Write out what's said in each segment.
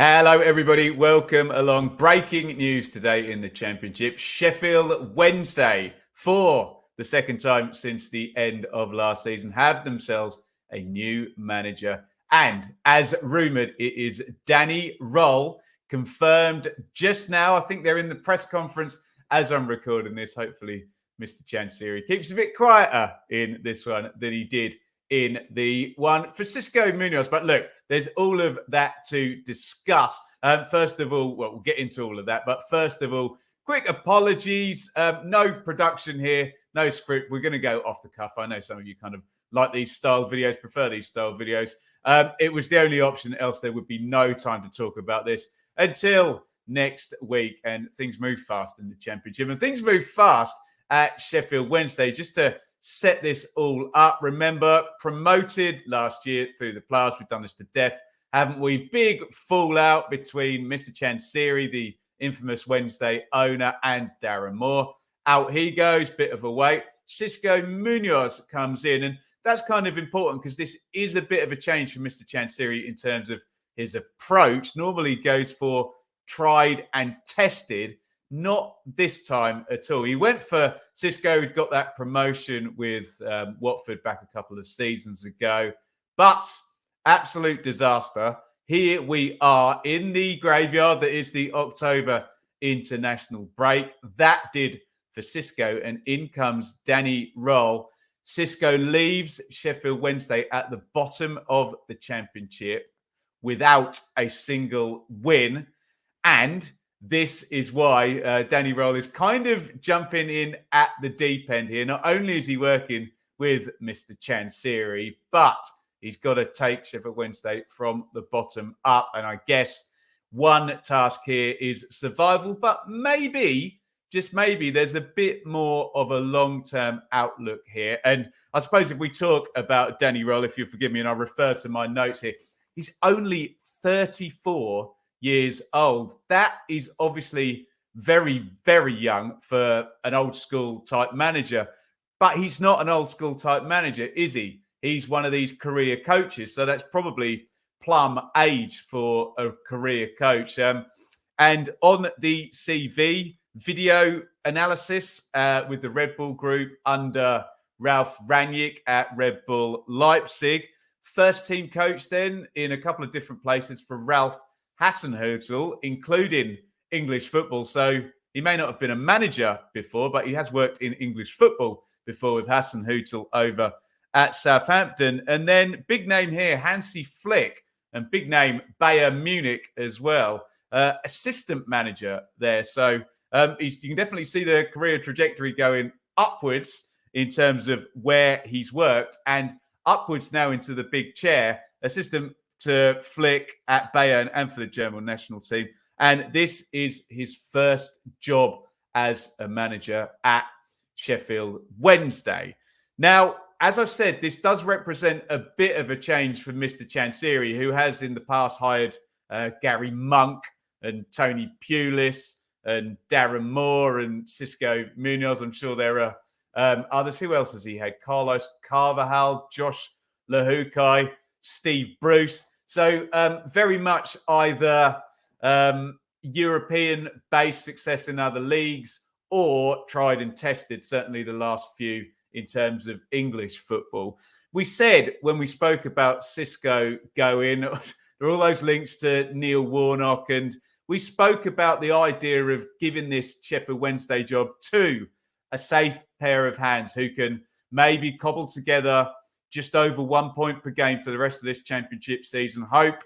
Hello, everybody. Welcome along. Breaking news today in the Championship. Sheffield Wednesday, for the second time since the end of last season, have themselves a new manager. And as rumoured, it is Danny Rohl, confirmed just now. I think they're in the press conference as I'm recording this. Hopefully, Mr. Chansiri keeps a bit quieter in this one than he did in the one for Cisco Munoz. But look, there's all of that to discuss. First of all, well, we'll get into all of that. But first of all, quick apologies. No production here, no script. We're going to go off the cuff. I know some of you kind of like these style videos, prefer these style videos. It was the only option, else there would be no time to talk about this until next week. And things move fast in the Championship. And things move fast at Sheffield Wednesday. Just to set this all up. Remember, promoted last year through the playoffs. We've done this to death, haven't we? Big fallout between Mr. Chansiri, the infamous Wednesday owner, and Darren Moore. Out he goes, bit of a wait. Cisco Munoz comes in, and that's kind of important because this is a bit of a change for Mr. Chansiri in terms of his approach. Normally goes for tried and tested. Not this time at all. He went for Cisco, who'd got that promotion with Watford back a couple of seasons ago. But absolute disaster. Here we are in the graveyard that is the October international break. That did for Cisco, and in comes Danny Rohl. Cisco leaves Sheffield Wednesday at the bottom of the Championship without a single win. And this is why Danny Rohl is kind of jumping in at the deep end here. Not only is he working with Mr. Chansiri, but he's got to take Sheffield Wednesday from the bottom up. And I guess one task here is survival, but maybe, just maybe, there's a bit more of a long-term outlook here. And I suppose if we talk about Danny Rohl, if you'll forgive me, and I'll refer to my notes here, he's only 34 years old. That is obviously very, very young for an old school type manager. But he's not an old school type manager, is he? He's one of these career coaches. So that's probably plum age for a career coach. And on the CV, video analysis with the Red Bull Group under Ralf Rangnick at Red Bull Leipzig. First team coach then in a couple of different places for Ralf Hassenhutl, including English football. So he may not have been a manager before, but he has worked in English football before with Hassenhutl over at Southampton. And then big name here, Hansi Flick, and big name Bayern Munich as well. Assistant manager there. So you can definitely see the career trajectory going upwards in terms of where he's worked, and upwards now into the big chair. Assistant to Flick at Bayern and for the German national team. And this is his first job as a manager at Sheffield Wednesday. Now, as I said, this does represent a bit of a change for Mr. Chansiri, who has in the past hired Gary Monk and Tony Pulis and Darren Moore and Cisco Munoz. I'm sure there are others. Who else has he had? Carlos Carvajal, Josh Lahukai, Steve Bruce. So very much either European-based success in other leagues or tried and tested, certainly the last few in terms of English football. We said when we spoke about Cisco going, there are all those links to Neil Warnock, and we spoke about the idea of giving this Sheffield Wednesday job to a safe pair of hands who can maybe cobble together just over 1 point per game for the rest of this Championship season. Hope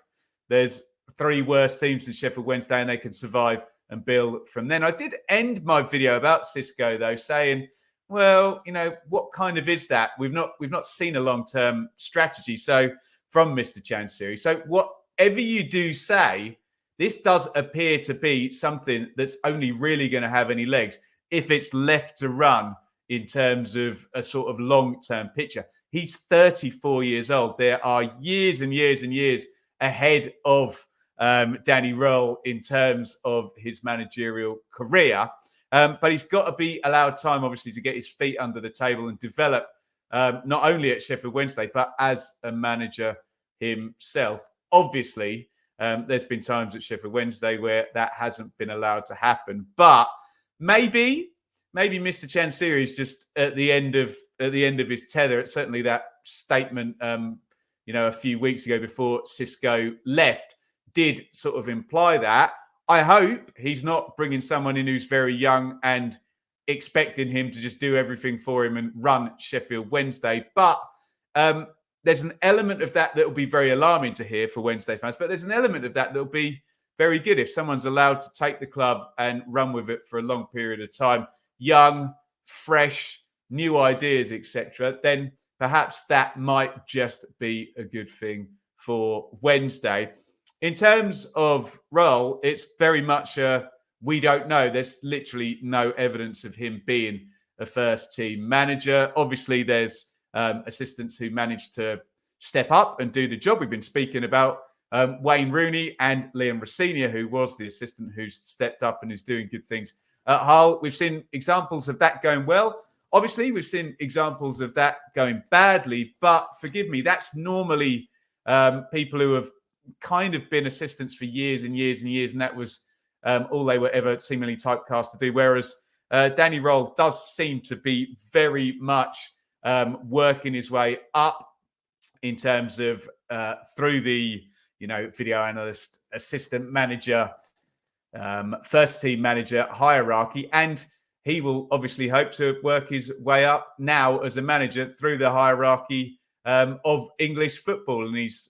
there's three worse teams than Sheffield Wednesday and they can survive and build from then. I did end my video about Cisco, though, saying, well, you know, what kind of is that? We've not seen a long-term strategy from Mr. Chansiri. So whatever you do say, this does appear to be something that's only really going to have any legs if it's left to run in terms of a sort of long-term picture. He's 34 years old. There are years and years and years ahead of Danny Rohl in terms of his managerial career. But he's got to be allowed time, obviously, to get his feet under the table and develop not only at Sheffield Wednesday, but as a manager himself. Obviously, There's been times at Sheffield Wednesday where that hasn't been allowed to happen. But maybe Mr. Chansiri is just at the end of his tether. It's certainly that statement, a few weeks ago before Cisco left, did sort of imply that. I hope he's not bringing someone in who's very young and expecting him to just do everything for him and run Sheffield Wednesday. But there's an element of that will be very alarming to hear for Wednesday fans. But there's an element of that will be very good if someone's allowed to take the club and run with it for a long period of time. Young, fresh, new ideas, etc. Then perhaps that might just be a good thing for Wednesday. In terms of Rohl, it's very much we don't know. There's literally no evidence of him being a first-team manager. Obviously, there's assistants who managed to step up and do the job. We've been speaking about Wayne Rooney and Liam Rosenior, who was the assistant who's stepped up and is doing good things at Hull. We've seen examples of that going well. Obviously, we've seen examples of that going badly. But forgive me, that's normally people who have kind of been assistants for years and years and years, and that was all they were ever seemingly typecast to do. Whereas Danny Rohl does seem to be very much working his way up in terms of through the video analyst, assistant manager, first team manager hierarchy, and he will obviously hope to work his way up now as a manager through the hierarchy of English football. And he's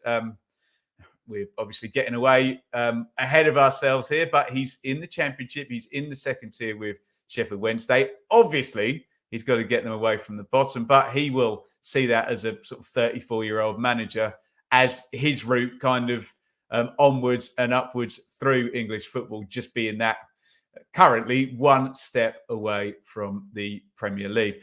we're obviously getting away ahead of ourselves here, but he's in the Championship. He's in the second tier with Sheffield Wednesday. Obviously, he's got to get them away from the bottom, but he will see that as a sort of 34-year-old manager as his route kind of onwards and upwards through English football, just being that currently one step away from the Premier League.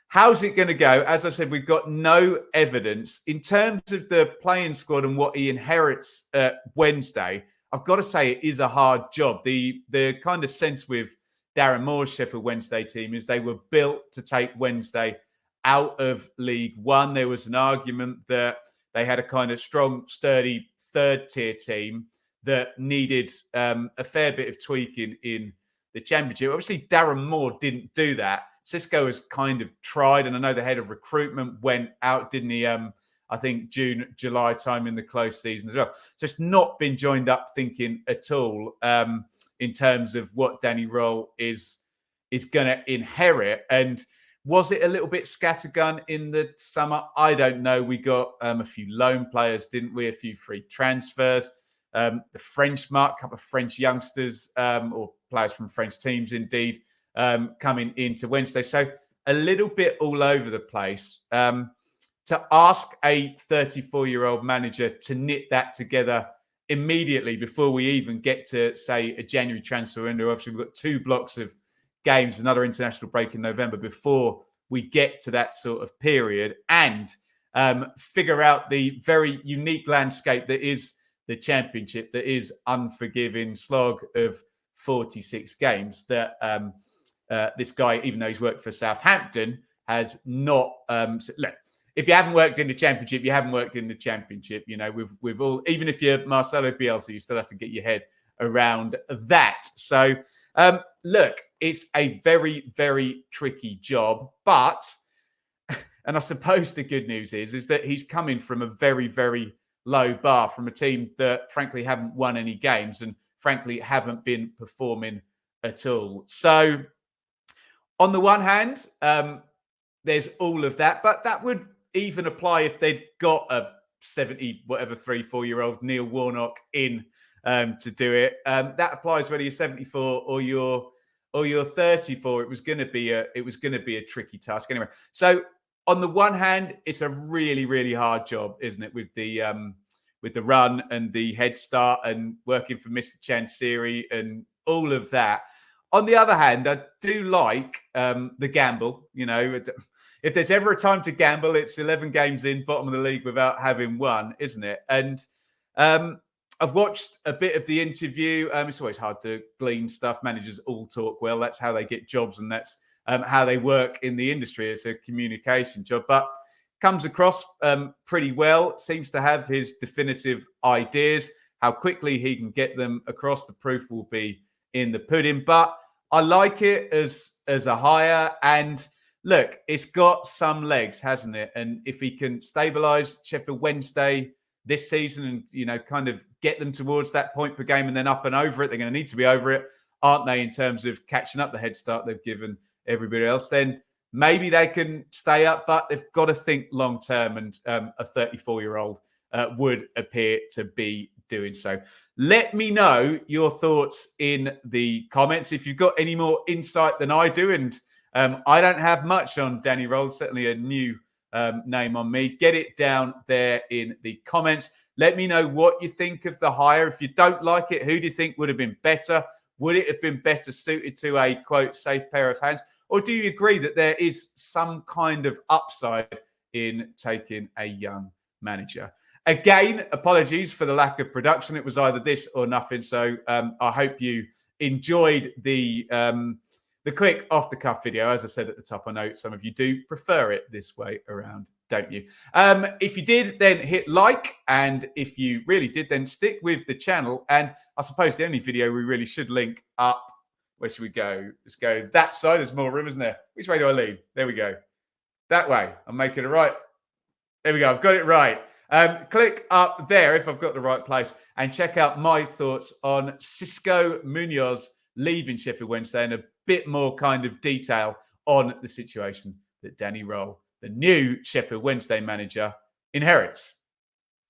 How's it going to go? As I said, we've got no evidence. In terms of the playing squad and what he inherits at Wednesday, I've got to say it is a hard job. The kind of sense with Darren Moore's Sheffield Wednesday team is they were built to take Wednesday out of League One. There was an argument that they had a kind of strong, sturdy third-tier team that needed a fair bit of tweaking in the Championship. Obviously, Darren Moore didn't do that. Cisco has kind of tried, and I know the head of recruitment went out, didn't he? I think June, July time in the close season as well. So it's not been joined up thinking at all in terms of what Danny Rohl is going to inherit. And was it a little bit scattergun in the summer? I don't know. We got a few loan players, didn't we? A few free transfers. The French mark, a couple of French youngsters or players from French teams, indeed, coming into Wednesday. So a little bit all over the place. To ask a 34-year-old manager to knit that together immediately before we even get to, say, a January transfer window. Obviously, we've got 2 blocks of games, another international break in November before we get to that sort of period, and figure out the very unique landscape that is the Championship, that is unforgiving slog of 46 games that this guy, even though he's worked for Southampton, has not. Look, if you haven't worked in the Championship, you haven't worked in the Championship. You know, we've all, even if you're Marcelo Bielsa, you still have to get your head around that. So, look, it's a very, very tricky job. But, and I suppose the good news is that he's coming from a very, very low bar from a team that, frankly, haven't won any games and, frankly, haven't been performing at all. So, on the one hand, there's all of that, but that would even apply if they'd got a 3-4-year-old Neil Warnock in to do it. That applies whether you're 74 or you're 34. It was going to be a tricky task anyway. So on the one hand, it's a really, really hard job, isn't it, with the run and the head start and working for Mr. Chansiri and all of that. On the other hand, I do like the gamble. You know, if there's ever a time to gamble, it's 11 games in, bottom of the league without having won, isn't it? And I've watched a bit of the interview. It's always hard to glean stuff. Managers all talk well. That's how they get jobs, and that's how they work in the industry. It's a communication job, but comes across pretty well. Seems to have his definitive ideas. how quickly he can get them across. The proof will be in the pudding. But I like it as a hire. And look, it's got some legs, hasn't it? And if he can stabilise Sheffield Wednesday this season and, kind of get them towards that point per game and then up and over it, they're going to need to be over it, aren't they, in terms of catching up the head start they've given everybody else, then maybe they can stay up, but they've got to think long term, and a 34-year-old would appear to be doing so. Let me know your thoughts in the comments. If you've got any more insight than I do, and I don't have much on Danny Rohl, certainly a new name on me, get it down there in the comments. Let me know what you think of the hire. If you don't like it, who do you think would have been better? Would it have been better suited to a, quote, safe pair of hands? Or do you agree that there is some kind of upside in taking a young manager? Again, apologies for the lack of production. It was either this or nothing. So I hope you enjoyed the quick off-the-cuff video. As I said at the top, I know some of you do prefer it this way around, don't you? If you did, then hit like. And if you really did, then stick with the channel. And I suppose the only video we really should link up. Where should we go? Let's go that side. There's more room, isn't there? Which way do I lean? There we go. That way. I'm making it right. There we go. I've got it right. Click up there if I've got the right place and check out my thoughts on Xisco Munoz leaving Sheffield Wednesday and a bit more kind of detail on the situation that Danny Rohl, the new Sheffield Wednesday manager, inherits.